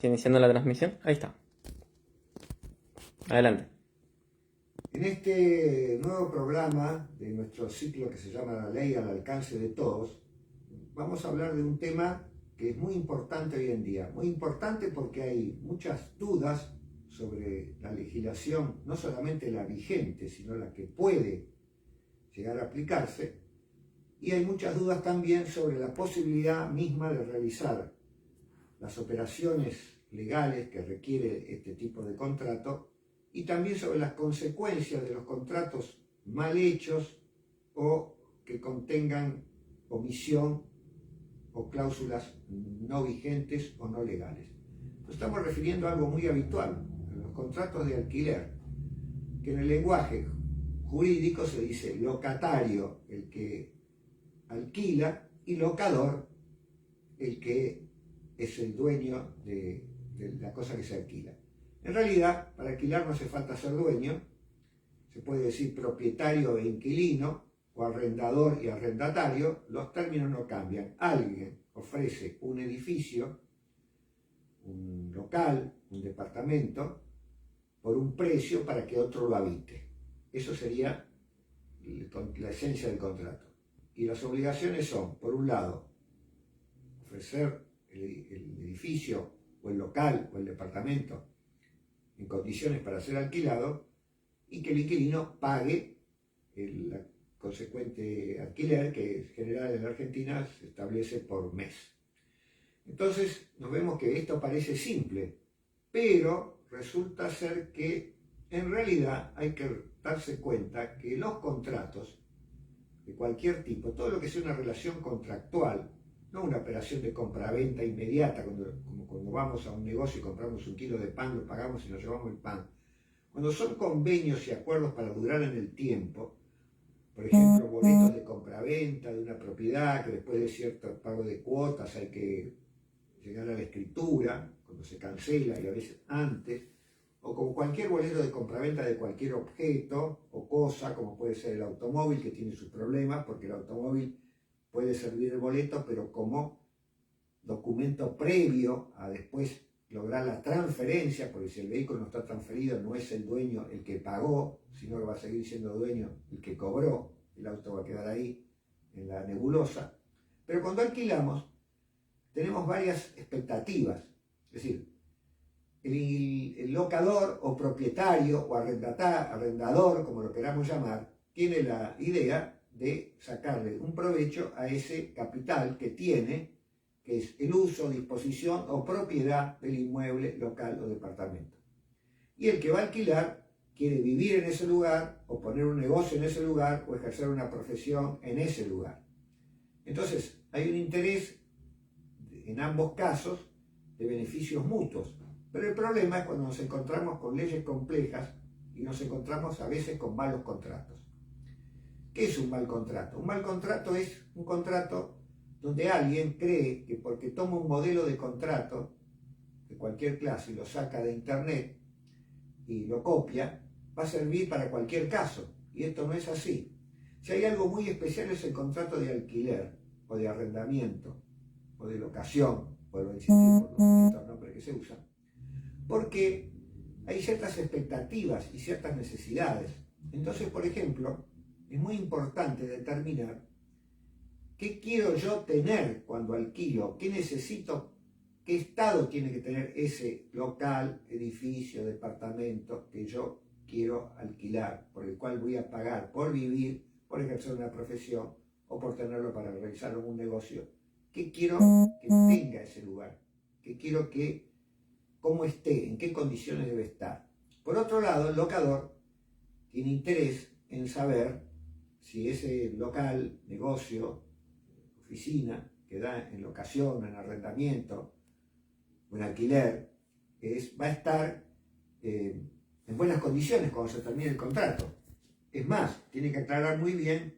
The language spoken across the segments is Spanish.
Iniciando la transmisión. Ahí está. Adelante. En este nuevo programa de nuestro ciclo que se llama La Ley al Alcance de Todos, vamos a hablar de un tema que es muy importante hoy en día. Muy importante porque hay muchas dudas sobre la legislación, no solamente la vigente, sino la que puede llegar a aplicarse. Y hay muchas dudas también sobre la posibilidad misma de realizar las operaciones legales que requiere este tipo de contrato y también sobre las consecuencias de los contratos mal hechos o que contengan omisión o cláusulas no vigentes o no legales. Nos estamos refiriendo a algo muy habitual, los contratos de alquiler, que en el lenguaje jurídico se dice locatario, el que alquila, y locador, el que es el dueño de la cosa que se alquila. En realidad, para alquilar no hace falta ser dueño, se puede decir propietario e inquilino, o arrendador y arrendatario, los términos no cambian. Alguien ofrece un edificio, un local, un departamento, por un precio para que otro lo habite. Eso sería la esencia del contrato. Y las obligaciones son, por un lado, ofrecer el edificio o el local o el departamento en condiciones para ser alquilado y que el inquilino pague el consecuente alquiler, que en general en la Argentina se establece por mes. Entonces nos vemos que esto parece simple, pero resulta ser que en realidad hay que darse cuenta que los contratos de cualquier tipo, todo lo que sea una relación contractual, no una operación de compra-venta inmediata, como cuando vamos a un negocio y compramos un kilo de pan, lo pagamos y nos llevamos el pan. Cuando son convenios y acuerdos para durar en el tiempo, por ejemplo, boletos de compra-venta de una propiedad, que después de cierto pago de cuotas hay que llegar a la escritura, cuando se cancela y a veces antes, o como cualquier boleto de compraventa de cualquier objeto o cosa, como puede ser el automóvil, que tiene sus problemas, porque el automóvil puede servir el boleto, pero como documento previo a después lograr la transferencia, porque si el vehículo no está transferido, no es el dueño el que pagó, sino que va a seguir siendo dueño el que cobró, el auto va a quedar ahí en la nebulosa. Pero cuando alquilamos, tenemos varias expectativas, es decir, el locador o propietario o arrendador, como lo queramos llamar, tiene la idea de sacarle un provecho a ese capital que tiene, que es el uso, disposición o propiedad del inmueble, local o departamento. Y el que va a alquilar quiere vivir en ese lugar o poner un negocio en ese lugar o ejercer una profesión en ese lugar. Entonces, hay un interés en ambos casos de beneficios mutuos. Pero el problema es cuando nos encontramos con leyes complejas y nos encontramos a veces con malos contratos. ¿Qué es un mal contrato? Un mal contrato es un contrato donde alguien cree que porque toma un modelo de contrato de cualquier clase y lo saca de internet y lo copia, va a servir para cualquier caso. Y esto no es así. Si hay algo muy especial es el contrato de alquiler o de arrendamiento o de locación, vuelvo a insistir por los distintos nombres que se usan, porque hay ciertas expectativas y ciertas necesidades. Entonces, por ejemplo, es muy importante determinar qué quiero yo tener cuando alquilo, qué necesito, qué estado tiene que tener ese local, edificio, departamento que yo quiero alquilar, por el cual voy a pagar por vivir, por ejercer una profesión o por tenerlo para realizar un negocio. ¿Qué quiero que tenga ese lugar? ¿Qué quiero que cómo esté, en qué condiciones debe estar? Por otro lado, el locador tiene interés en saber si ese local, negocio, oficina, que da en locación, en arrendamiento o en alquiler, va a estar en buenas condiciones cuando se termine el contrato. Es más, tiene que aclarar muy bien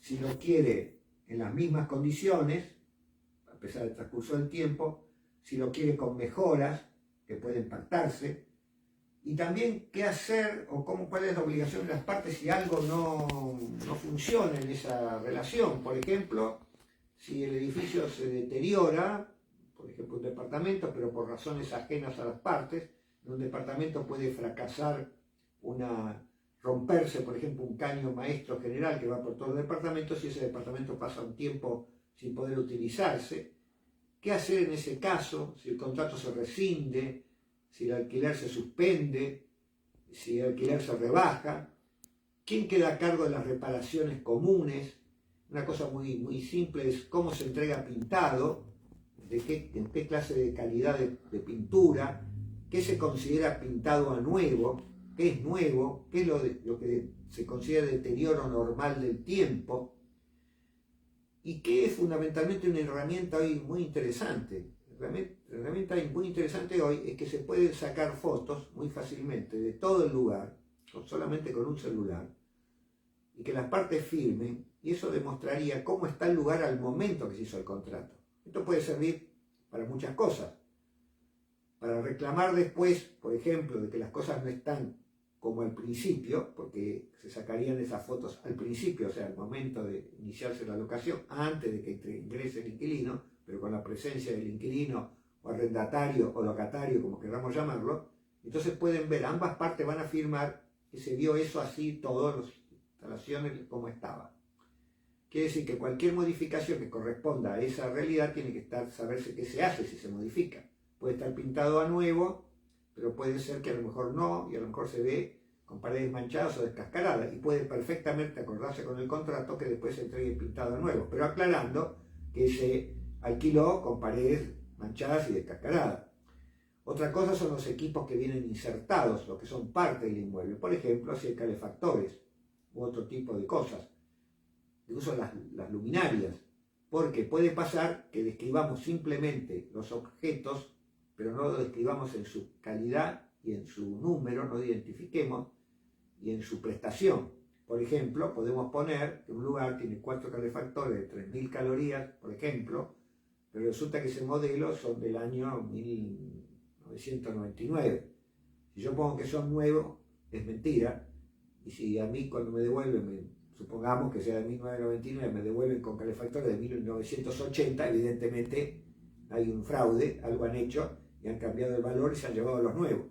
si lo quiere en las mismas condiciones, a pesar del transcurso del tiempo, si lo quiere con mejoras que pueden pactarse, y también qué hacer o cuál es la obligación de las partes si algo no funciona en esa relación. Por ejemplo, si el edificio se deteriora por ejemplo un departamento, pero por razones ajenas a las partes. En un departamento puede fracasar romperse, por ejemplo, un caño maestro general que va por todo el departamento. Si ese departamento pasa un tiempo sin poder utilizarse, ¿qué hacer en ese caso? Si el contrato se rescinde, si el alquiler se suspende, si el alquiler se rebaja, ¿quién queda a cargo de las reparaciones comunes? Una cosa muy simple es cómo se entrega pintado, en qué clase de calidad de pintura, qué se considera pintado a nuevo, qué es nuevo, qué es lo que se considera deterioro normal del tiempo, y que es fundamentalmente una herramienta hoy muy interesante. La herramienta muy interesante hoy es que se pueden sacar fotos muy fácilmente de todo el lugar, solamente con un celular, y que las partes firmen, y eso demostraría cómo está el lugar al momento que se hizo el contrato. Esto puede servir para muchas cosas. Para reclamar después, por ejemplo, de que las cosas no están como al principio, porque se sacarían esas fotos al principio, o sea, al momento de iniciarse la locación, antes de que ingrese el inquilino, pero con la presencia del inquilino o arrendatario o locatario, como queramos llamarlo. Entonces pueden ver, ambas partes van a afirmar que se vio eso así, todas las instalaciones como estaba. Quiere decir que cualquier modificación que corresponda a esa realidad tiene que saberse qué se hace si se modifica. Puede estar pintado a nuevo, pero puede ser que a lo mejor no, y a lo mejor se ve con paredes manchadas o descascaradas, y puede perfectamente acordarse con el contrato que después se entregue pintado a nuevo, pero aclarando que se alquiló con paredes manchadas y descascaradas. Otra cosa son los equipos que vienen insertados, los que son parte del inmueble, por ejemplo, si hay calefactores u otro tipo de cosas, incluso las luminarias, porque puede pasar que describamos simplemente los objetos, pero no lo describamos en su calidad y en su número, no lo identifiquemos, y en su prestación. Por ejemplo, podemos poner que un lugar tiene 4 calefactores de 3000 calorías, por ejemplo, pero resulta que ese modelo son del año 1999. Si yo pongo que son nuevos, es mentira, y si a mí cuando me devuelven, supongamos que sea de 1999, me devuelven con calefactores de 1980, evidentemente hay un fraude, algo han hecho, y han cambiado el valor y se han llevado los nuevos.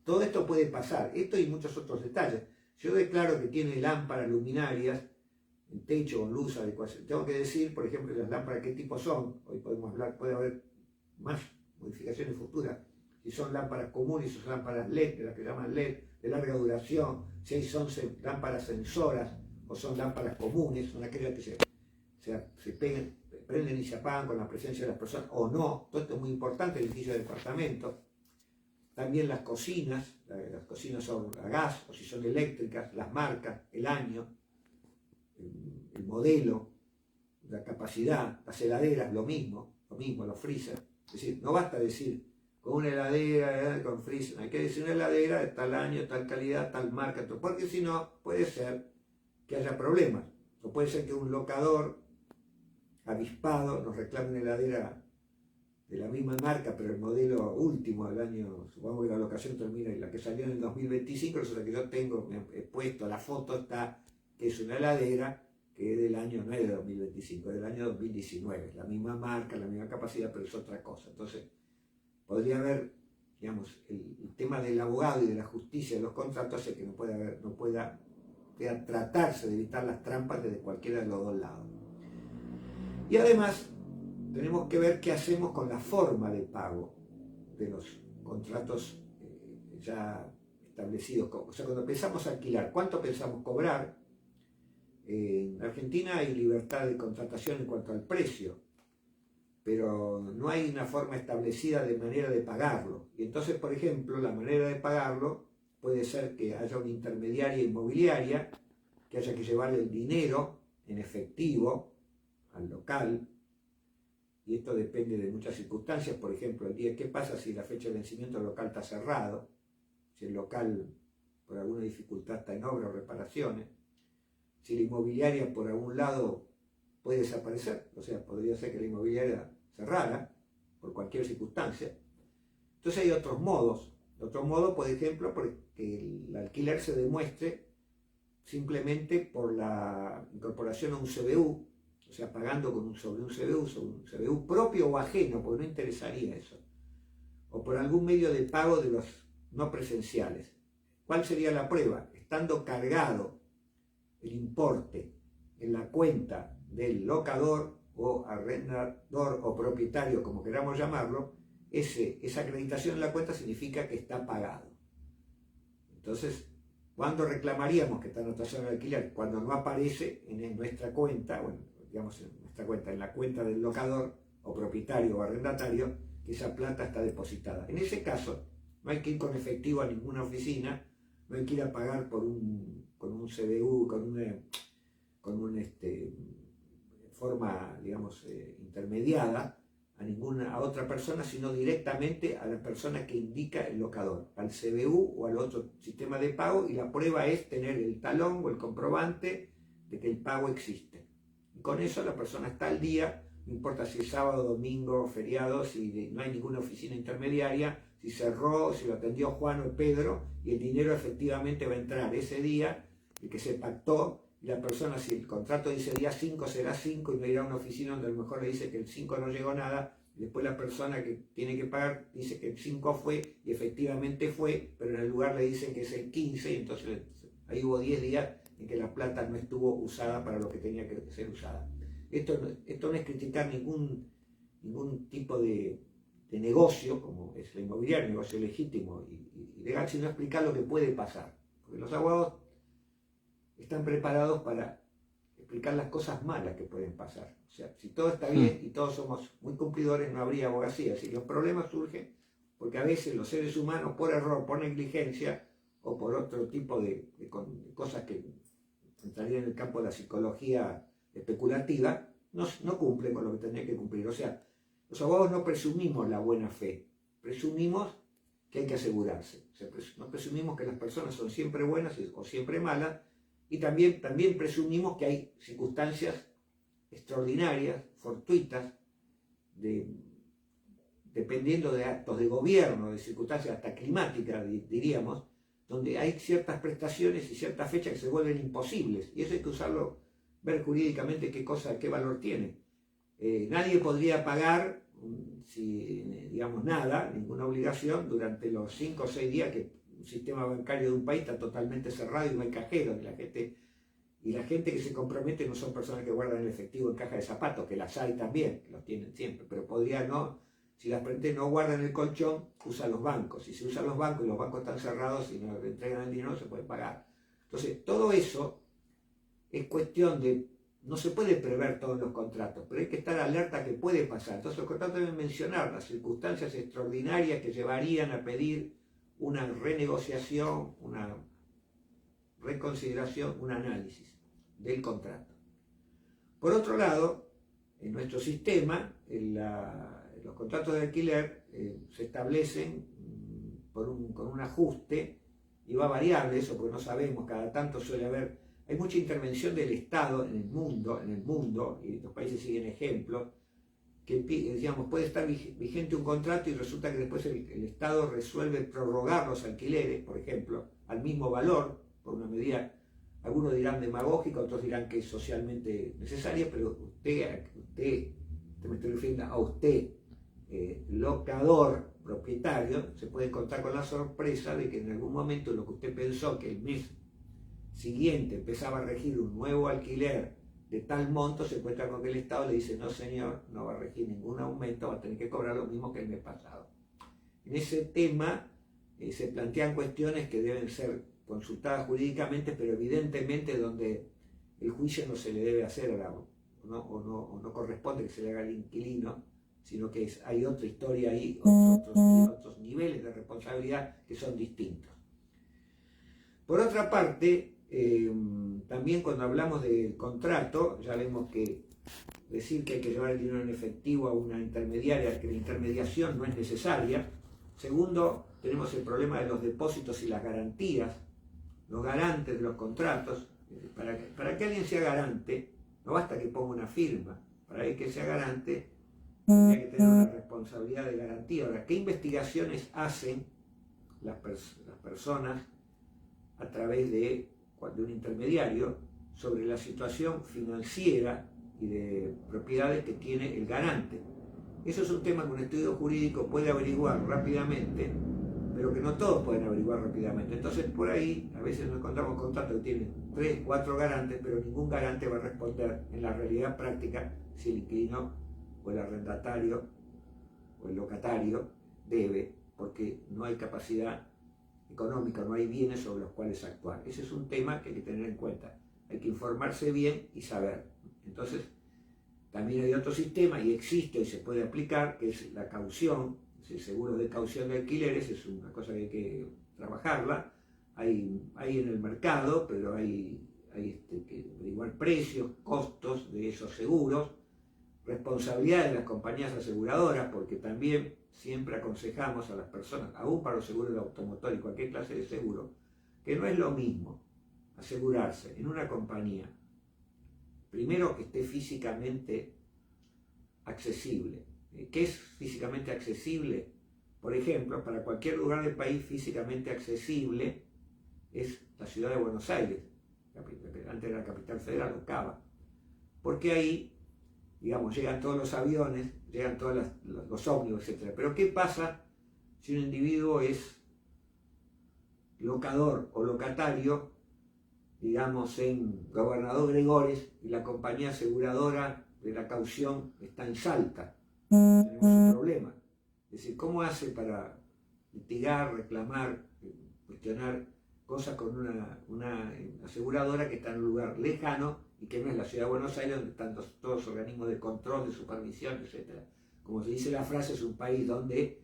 Todo esto puede pasar, esto y muchos otros detalles. Si yo declaro que tiene lámparas luminarias en techo con luz adecuada, tengo que decir, por ejemplo, las lámparas qué tipo son. Hoy podemos hablar, puede haber más modificaciones futuras. Si son lámparas comunes, si son lámparas LED, de las que llaman LED, de larga duración, si son lámparas sensoras o son lámparas comunes, son aquellas que se prenden y se apagan con la presencia de las personas o no. Todo esto es muy importante en el edificio de departamentos. También las cocinas son a gas o si son eléctricas, las marcas, el año, el modelo, la capacidad, las heladeras, lo mismo, los freezer. Es decir, no basta decir con una heladera, con freezer, hay que decir una heladera de tal año, tal calidad, tal marca, porque si no puede ser que haya problemas. O puede ser que un locador avispado nos reclame una heladera de la misma marca, pero el modelo último del año, supongamos que la locación termina y la que salió en el 2025, resulta que yo tengo, me he puesto, la foto está, que es una heladera que es del año, no es de 2025, es del año 2019, la misma marca, la misma capacidad, pero es otra cosa. Entonces, podría haber, digamos, el tema del abogado y de la justicia de los contratos hace que no pueda tratarse de evitar las trampas desde cualquiera de los dos lados. Y además, tenemos que ver qué hacemos con la forma de pago de los contratos ya establecidos. O sea, cuando pensamos alquilar, ¿cuánto pensamos cobrar? En Argentina hay libertad de contratación en cuanto al precio, pero no hay una forma establecida de manera de pagarlo. Y entonces, por ejemplo, la manera de pagarlo puede ser que haya una intermediaria inmobiliaria, que haya que llevarle el dinero en efectivo al local, y esto depende de muchas circunstancias. Por ejemplo, el día, ¿qué pasa si la fecha de vencimiento del local está cerrado? Si el local por alguna dificultad está en obra o reparaciones, si la inmobiliaria por algún lado puede desaparecer, o sea, podría ser que la inmobiliaria cerrara por cualquier circunstancia. Entonces hay otros modos. Otro modo, por ejemplo, porque el alquiler se demuestre simplemente por la incorporación a un CBU, o sea, pagando sobre un CBU propio o ajeno, porque no interesaría eso, o por algún medio de pago de los no presenciales. ¿Cuál sería la prueba? Estando cargado el importe en la cuenta del locador o arrendador o propietario, como queramos llamarlo, esa acreditación en la cuenta significa que está pagado. Entonces, ¿cuándo reclamaríamos que está anotación de alquiler? Cuando no aparece en nuestra cuenta, bueno, digamos en nuestra cuenta, en la cuenta del locador o propietario o arrendatario, que esa plata está depositada. En ese caso, no hay que ir con efectivo a ninguna oficina, no hay que ir a pagar con un CBU, con una forma, digamos, intermediada a otra persona, sino directamente a la persona que indica el locador, al CBU o al otro sistema de pago, y la prueba es tener el talón o el comprobante de que el pago existe. Y con eso la persona está al día, no importa si es sábado, domingo, feriado, si no hay ninguna oficina intermediaria, si cerró, si lo atendió Juan o Pedro, y el dinero efectivamente va a entrar ese día, el que se pactó, y la persona, si el contrato dice día 5, será 5, y no irá a una oficina donde a lo mejor le dice que el 5 no llegó nada, y después la persona que tiene que pagar dice que el 5 fue, y efectivamente fue, pero en el lugar le dicen que es el 15, y entonces ahí hubo 10 días en que la plata no estuvo usada para lo que tenía que ser usada. Esto no es criticar ningún tipo de negocio, como es la inmobiliaria, negocio legítimo y legal, sino explicar lo que puede pasar. Porque los abogados están preparados para explicar las cosas malas que pueden pasar. O sea, si todo está bien y todos somos muy cumplidores, no habría abogacía. Si los problemas surgen porque a veces los seres humanos, por error, por negligencia o por otro tipo de cosas que entrarían en el campo de la psicología especulativa, no cumplen con lo que tenían que cumplir. O sea, los abogados no presumimos la buena fe, presumimos que hay que asegurarse. O sea, no presumimos que las personas son siempre buenas o siempre malas, y también presumimos que hay circunstancias extraordinarias, fortuitas, dependiendo de actos de gobierno, de circunstancias hasta climáticas, diríamos, donde hay ciertas prestaciones y ciertas fechas que se vuelven imposibles, y eso hay que usarlo, ver jurídicamente qué valor tiene. Nadie podría pagar, digamos, nada, ninguna obligación, durante los 5 o 6 días que un sistema bancario de un país está totalmente cerrado y no hay cajeros, y la gente que se compromete no son personas que guardan el efectivo en caja de zapatos, que las hay también, que los tienen siempre, pero podría no, si las frentes no guardan el colchón, usan los bancos, y si usan los bancos y los bancos están cerrados y no le entregan el dinero, no se puede pagar. Entonces, todo eso es cuestión de, no se puede prever todos los contratos, pero hay que estar alerta que puede pasar. Entonces los contratos deben mencionar las circunstancias extraordinarias que llevarían a pedir una renegociación, una reconsideración, un análisis del contrato. Por otro lado, en nuestro sistema, los contratos de alquiler se establecen con un ajuste, y va variable eso porque no sabemos, cada tanto suele haber, hay mucha intervención del Estado en el mundo, y los países siguen ejemplos, que digamos, puede estar vigente un contrato y resulta que después el Estado resuelve prorrogar los alquileres, por ejemplo, al mismo valor, por una medida, algunos dirán demagógica, otros dirán que es socialmente necesaria, pero usted me estoy refiriendo a usted, locador, propietario, se puede contar con la sorpresa de que en algún momento lo que usted pensó que el mes siguiente empezaba a regir un nuevo alquiler de tal monto, se encuentra con que el Estado le dice: no señor, no va a regir ningún aumento, va a tener que cobrar lo mismo que el mes pasado. En ese tema se plantean cuestiones que deben ser consultadas jurídicamente, pero evidentemente donde el juicio no se le debe hacer o no corresponde que se le haga al inquilino, sino que hay otra historia ahí, otros niveles de responsabilidad que son distintos. Por otra parte, también cuando hablamos del contrato, ya vemos que decir que hay que llevar el dinero en efectivo a una intermediaria, que la intermediación no es necesaria. Segundo, tenemos el problema de los depósitos y las garantías, los garantes de los contratos. Para que alguien sea garante, no basta que ponga una firma. Para que sea garante, hay que tener una responsabilidad de garantía. Ahora, ¿qué investigaciones hacen las personas a través de un intermediario sobre la situación financiera y de propiedades que tiene el garante. Eso es un tema que un estudio jurídico puede averiguar rápidamente, pero que no todos pueden averiguar rápidamente. Entonces por ahí a veces nos encontramos contratos que tienen 3, 4 garantes, pero ningún garante va a responder en la realidad práctica si el inquilino o el arrendatario o el locatario debe, porque no hay capacidad económica, no hay bienes sobre los cuales actuar. Ese es un tema que hay que tener en cuenta. Hay que informarse bien y saber. Entonces, también hay otro sistema, y existe y se puede aplicar, que es la caución. El seguro de caución de alquileres es una cosa que hay que trabajarla. Hay en el mercado, pero hay que averiguar precios, costos de esos seguros, responsabilidad de las compañías aseguradoras, porque también siempre aconsejamos a las personas, aún para los seguros de automotor y cualquier clase de seguro, que no es lo mismo asegurarse en una compañía, primero que esté físicamente accesible. ¿Qué es físicamente accesible? Por ejemplo, para cualquier lugar del país físicamente accesible es la ciudad de Buenos Aires, antes era la capital federal, o Cava, porque ahí, digamos, llegan todos los aviones, llegan todos los ómnibus, etc. Pero ¿qué pasa si un individuo es locador o locatario, digamos, en Gobernador Gregores, y la compañía aseguradora de la caución está en Salta? Tenemos un problema. Es decir, ¿cómo hace para litigar, reclamar, cuestionar cosas con una aseguradora que está en un lugar lejano y que no es la ciudad de Buenos Aires, donde están todos los organismos de control, de supervisión, etc.? Como se dice la frase, es un país donde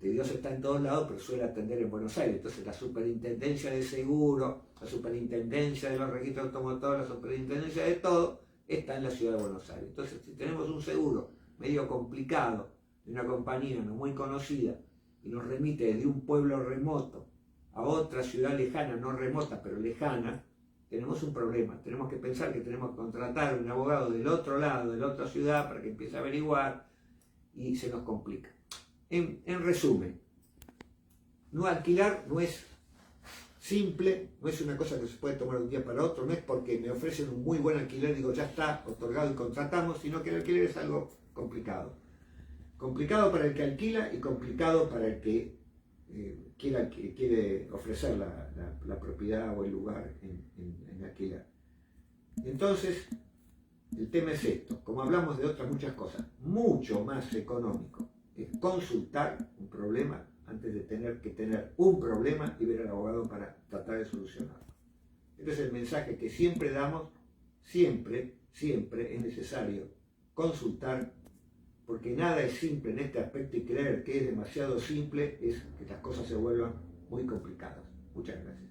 Dios está en todos lados, pero suele atender en Buenos Aires. Entonces la superintendencia de seguro, la superintendencia de los registros automotores, la superintendencia de todo, está en la ciudad de Buenos Aires. Entonces, si tenemos un seguro medio complicado de una compañía no muy conocida y nos remite desde un pueblo remoto a otra ciudad lejana, no remota, pero lejana, tenemos un problema. Tenemos que pensar que tenemos que contratar un abogado del otro lado, de la otra ciudad, para que empiece a averiguar, y se nos complica. En resumen, no alquilar no es simple, no es una cosa que se puede tomar de un día para otro, no es porque me ofrecen un muy buen alquiler, digo ya está otorgado y contratamos, sino que el alquiler es algo complicado. Complicado para el que alquila y complicado para el que quiere ofrecer la propiedad o el lugar en alquiler. Entonces, el tema es esto, como hablamos de otras muchas cosas, mucho más económico es consultar un problema antes de tener que tener un problema y ver al abogado para tratar de solucionarlo. Este es el mensaje que siempre damos, siempre es necesario consultar, porque nada es simple en este aspecto, y creer que es demasiado simple es que las cosas se vuelvan muy complicadas. Muchas gracias.